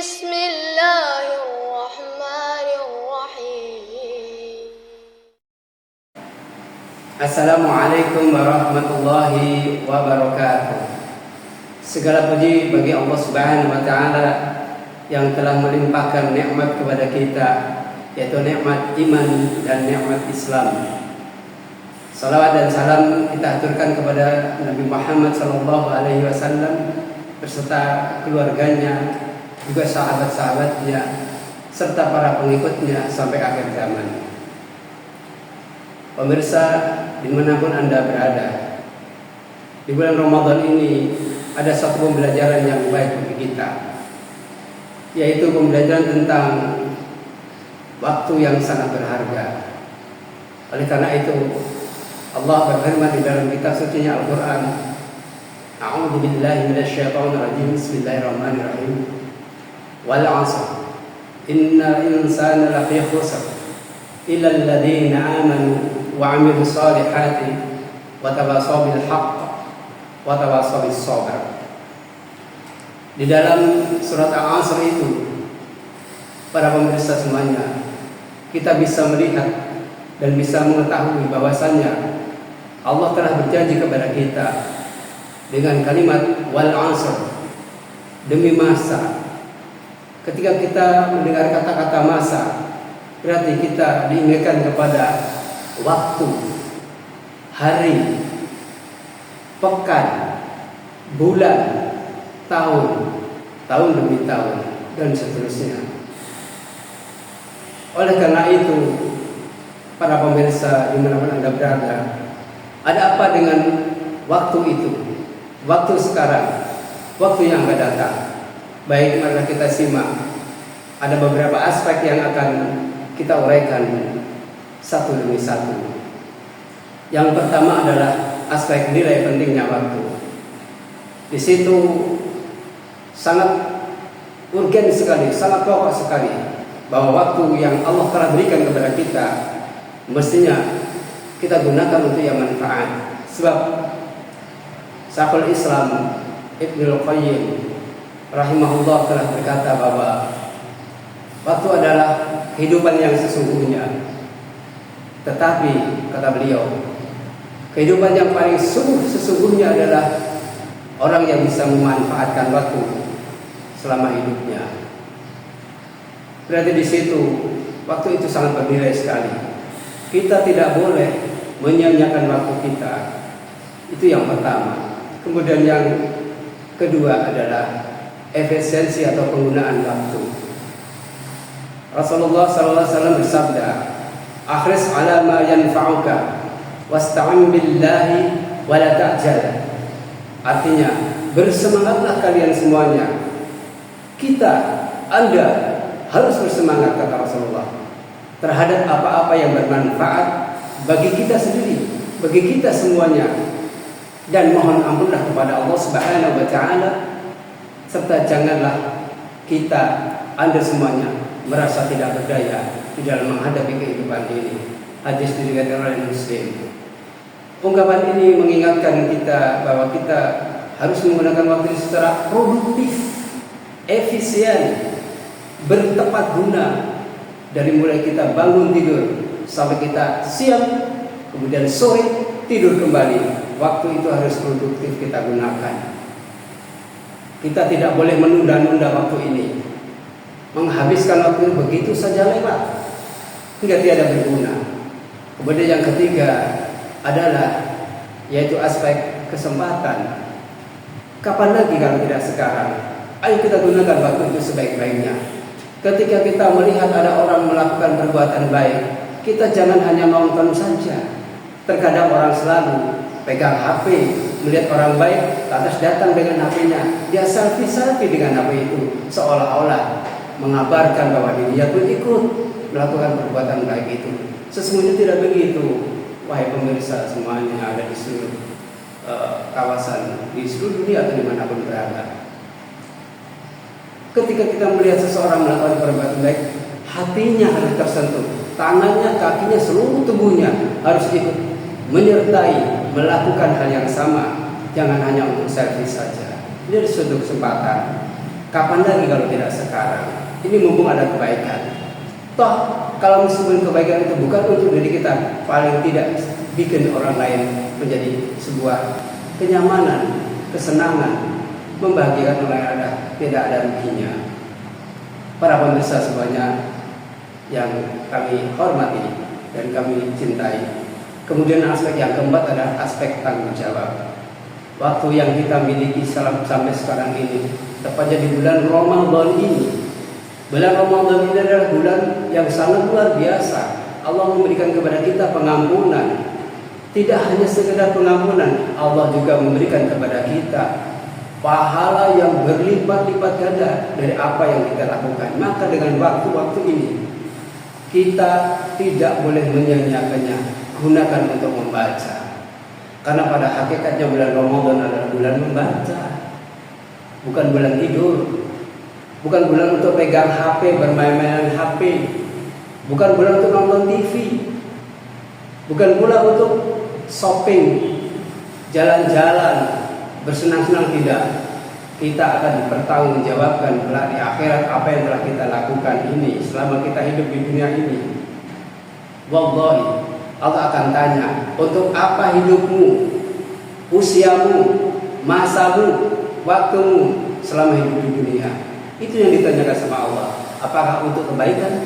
بسم الله الرحمن الرحيم. Assalamualaikum warahmatullahi wabarakatuh. Segala puji bagi Allah Subhanahu wa taala yang telah melimpahkan nikmat kepada kita, yaitu nikmat iman dan nikmat Islam. Salawat dan salam kita aturkan kepada Nabi Muhammad SAW beserta keluarganya, juga sahabat-sahabatnya, serta para pengikutnya sampai akhir zaman. Pemirsa, dimanapun Anda berada, di bulan Ramadan ini ada satu pembelajaran yang baik bagi kita, yaitu pembelajaran tentang waktu yang sangat berharga. Oleh karena itu, Allah berfirman di dalam kitab sucinya Al-Quran, A'udzu billahi minasyaitonir rajim, Bismillahirrahmanirrahim. Wal 'asr, innal insana lafi khusr, illa alladziina amanu wa 'amilus shalihati wa tawasaw bil haqq wa tawasaw bis sabr. Di dalam surat Al-'Asr itu, para pemirsa semuanya, kita bisa melihat dan bisa mengetahui bahwasannya Allah telah berjanji kepada kita dengan kalimat wal 'asr, demi masa. Ketika kita mendengar kata-kata masa, berarti kita diingatkan kepada waktu, hari, pekan, bulan, tahun demi tahun, dan seterusnya. Oleh karena itu, para pemirsa dimanapun Anda berada, ada apa dengan waktu itu? Waktu sekarang, waktu yang akan datang. Baik, mari kita simak. Ada beberapa aspek yang akan kita uraikan satu demi satu. Yang pertama adalah aspek nilai pentingnya waktu. Di situ sangat urgen sekali, sangat pokok sekali bahwa waktu yang Allah telah berikan kepada kita mestinya kita gunakan untuk yang manfaat. Sebab Syekhul Islam Ibnul Qayyim rahimahullah telah berkata bahwa waktu adalah kehidupan yang sesungguhnya. Tetapi kata beliau, kehidupan yang paling sesungguhnya adalah orang yang bisa memanfaatkan waktu selama hidupnya. Berarti di situ waktu itu sangat bernilai sekali. Kita tidak boleh menyia-nyiakan waktu kita. Itu yang pertama. Kemudian yang kedua adalah efisiensi atau penggunaan waktu. Rasulullah SAW bersabda, "Akhris ala ma yanfa'uka wasta'in billahi wa la ta'jal." Artinya, bersemangatlah kalian semuanya. Anda harus bersemangat, kata Rasulullah, terhadap apa-apa yang bermanfaat bagi kita sendiri, bagi kita semuanya. Dan mohon ampunlah kepada Allah Subhanahu wa taala, serta janganlah Anda semuanya merasa tidak berdaya di dalam menghadapi kehidupan ini. Hadis diriwayatkan oleh Muslim. Ungkapan ini mengingatkan kita bahwa kita harus menggunakan waktu secara produktif, efisien, bertepat guna. Dari mulai kita bangun tidur sampai kita siang, kemudian sore tidur kembali, waktu itu harus produktif kita gunakan. Kita tidak boleh menunda-nunda waktu ini, menghabiskan waktu begitu saja lewat hingga tiada berguna. Kemudian yang ketiga adalah yaitu aspek kesempatan. Kapan lagi kalau tidak sekarang? Ayo kita gunakan waktu itu sebaik-baiknya. Ketika kita melihat ada orang melakukan perbuatan baik, kita jangan hanya nonton saja. Terkadang orang selalu pegang HP, melihat orang baik, lantas datang dengan HP-nya, dia selfie dengan HP itu, seolah-olah mengabarkan bahwa dirinya pun ikut melakukan perbuatan baik itu. Sesungguhnya tidak begitu, wahai pemirsa semuanya yang ada di seluruh kawasan, di seluruh dunia atau dimanapun berada. Ketika kita melihat seseorang melakukan perbuatan baik, hatinya harus tersentuh, tangannya, kakinya, seluruh tubuhnya harus ikut menyertai melakukan hal yang sama. Jangan hanya untuk selfie saja. Ini suatu kesempatan Kapan lagi kalau tidak sekarang? Ini mumpung ada kebaikan. Toh kalau meskipun kebaikan itu bukan untuk diri kita, paling tidak bikin orang lain menjadi sebuah kenyamanan, kesenangan, membahagiakan orang yang ada, tidak ada ruginya. Para pemirsa semuanya yang kami hormati dan kami cintai. Kemudian aspek yang keempat adalah aspek tanggung jawab. Waktu yang kita miliki sampai sekarang ini, tepatnya di bulan Ramadan ini. Bulan Ramadan ini adalah bulan yang sangat luar biasa. Allah memberikan kepada kita pengampunan. Tidak hanya sekedar pengampunan, Allah juga memberikan kepada kita pahala yang berlipat-lipat ganda dari apa yang kita lakukan. Maka dengan waktu-waktu ini kita tidak boleh menyia-nyiakannya, gunakan untuk membaca. Karena pada hakikatnya bulan Ramadan adalah bulan membaca, bukan bulan tidur, bukan bulan untuk pegang HP, bermain-mainan HP, bukan bulan untuk nonton TV, bukan bulan untuk shopping, jalan-jalan, bersenang-senang, tidak. Kita akan dipertanggungjawabkan kelak di akhirat apa yang telah kita lakukan ini selama kita hidup di dunia ini. Wallahi, Allah akan tanya, untuk apa hidupmu, usiamu, masamu, waktumu selama hidup di dunia. Itu yang ditanyakan sama Allah. Apakah untuk kebaikan?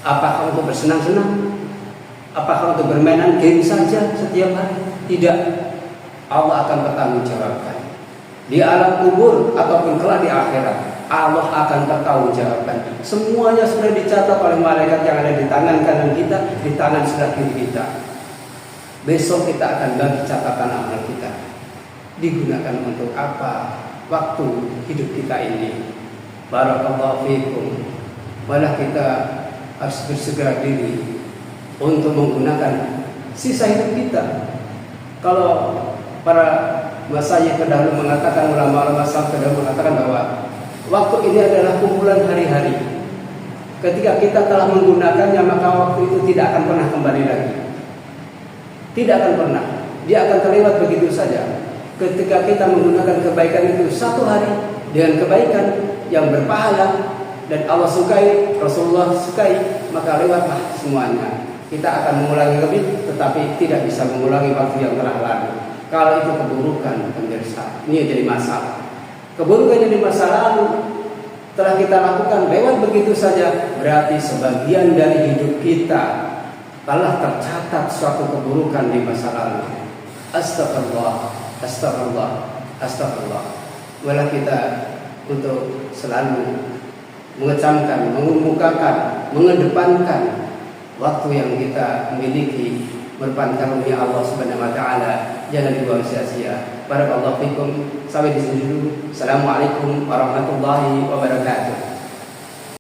Apakah untuk bersenang-senang? Apakah untuk bermainan game saja setiap hari? Tidak. Allah akan bertanggungjawabkan di alam kubur ataupun kelak di akhirat. Allah akan bertanggungjawabkan. Semuanya sudah dicatat oleh malaikat yang ada di tangan kanan kita, di tangan sebelah kiri kita. Besok kita akan bagi catatan amal kita. Digunakan untuk apa waktu hidup kita ini? Barakallahu fiikum. Malah kita harus bersegera diri untuk menggunakan sisa hidup kita. Kalau para masyayikh terdahulu mengatakan, ulama-ulama salaf terdahulu mengatakan bahwa waktu ini adalah kumpulan hari-hari. Ketika kita telah menggunakannya, maka waktu itu tidak akan pernah kembali lagi. Tidak akan pernah. Dia akan terlewat begitu saja. Ketika kita menggunakan kebaikan itu satu hari dengan kebaikan yang berpahala dan Allah sukai, Rasulullah sukai, maka lewatlah semuanya. Kita akan mengulangi lebih, tetapi tidak bisa mengulangi waktu yang telah lalu. Kalau itu keburukan, pemirsa, ini jadi masalah. Keburukan yang di masa lalu telah kita lakukan lewat begitu saja, berarti sebagian dari hidup kita telah tercatat suatu keburukan di masa lalu. Astagfirullah, astagfirullah, astagfirullah. Malah kita untuk selalu mengecamkan, mengemukakan, mengedepankan waktu yang kita miliki, merupakan karunia Allah Subhanahu wa taala, jangan dibuang sia-sia. Barakallahu fikum. Sampai di sini dulu. Assalamualaikum warahmatullahi wabarakatuh.